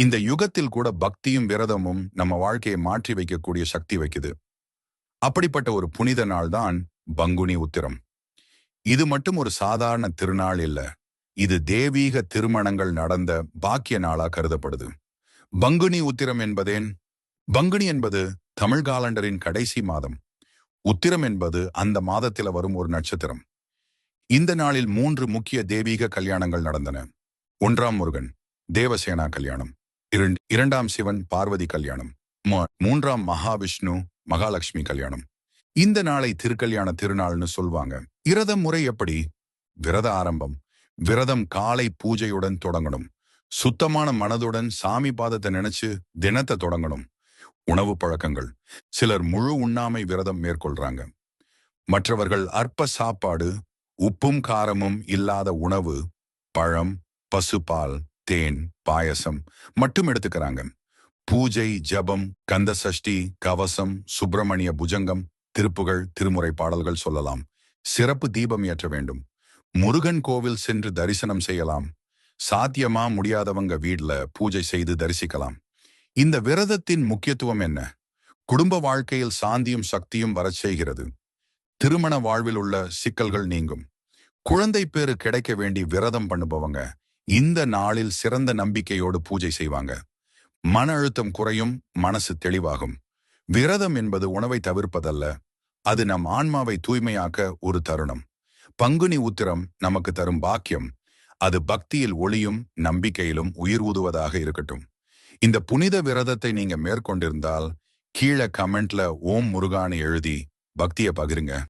இந்த யுகத்தில் கூட பக்தியும் விரதமும் நம்ம வாழ்க்கையை மாற்றி வைக்கக்கூடிய சக்தி வைக்குது. அப்படிப்பட்ட ஒரு புனித நாள் தான் பங்குனி உத்திரம். இது மட்டும் ஒரு சாதாரண திருநாள் இல்ல. இது தேவீக திருமணங்கள் நடந்த பாக்கிய நாளா கருதப்படுது. பங்குனி உத்திரம் என்பதேன்? பங்குனி என்பது தமிழ் காலண்டரின் கடைசி மாதம். உத்திரம் என்பது அந்த மாதத்தில வரும் ஒரு நட்சத்திரம். இந்த நாளில் 3 முக்கிய தெய்வீக கல்யாணங்கள் நடந்தன. 1ஆம் முருகன் தேவசேனா கல்யாணம். இரண்டாம் சிவன் பார்வதி கல்யாணம். 3ஆம் மகாவிஷ்ணு மகாலட்சுமி கல்யாணம். இந்த நாளை திருக்கல்யாண திருநாள்னு சொல்வாங்க. விரதம் முறை எப்படி? விரத ஆரம்பம். விரதம் காலை பூஜையுடன் தொடங்கணும். சுத்தமான மனதுடன் சாமி பாதத்தை நினைச்சு தினத்தை தொடங்கணும். உணவு பழக்கங்கள். சிலர் முழு உண்ணாமை விரதம் மேற்கொள்றாங்க. மற்றவர்கள் அற்ப சாப்பாடு, உப்பும் காரமும் இல்லாத உணவு, பழம், பசுபால், தேன், பாயசம் மட்டும் எடுத்துக்கிறாங்க. பூஜை, ஜபம், கந்த சஷ்டி, கவசம், சுப்பிரமணிய புஜங்கம், திருப்புகழ், திருமுறை பாடல்கள் சொல்லலாம். சிறப்பு தீபம் ஏற்ற வேண்டும். முருகன் கோவில் சென்று தரிசனம் செய்யலாம். சாத்தியமா முடியாதவங்க வீட்ல பூஜை செய்து தரிசிக்கலாம். இந்த விரதத்தின் முக்கியத்துவம் என்ன? குடும்ப வாழ்க்கையில் சாந்தியும் சக்தியும் வரச் செய்கிறது. திருமண வாழ்வில் உள்ள சிக்கல்கள் நீங்கும். குழந்தை பேரு கிடைக்க வேண்டி விரதம் பண்ணுபவங்க இந்த நாளில் சிறந்த நம்பிக்கையோடு பூஜை செய்வாங்க. மன அழுத்தம் குறையும், மனசு தெளிவாகும். விரதம் என்பது உணவை தவிர்ப்பதல்ல, அது நம் ஆன்மாவை தூய்மையாக்க ஒரு தருணம். பங்குனி உத்திரம் நமக்கு தரும் பாக்கியம். அது பக்தியில் ஒளியும் நம்பிக்கையிலும் உயிர் ஊதுவதாக இருக்கட்டும். இந்த புனித விரதத்தை நீங்க மேற்கொண்டிருந்தால் கீழே கமெண்ட்ல ஓம் முருகான்னு எழுதி பக்தியை பகிருங்க.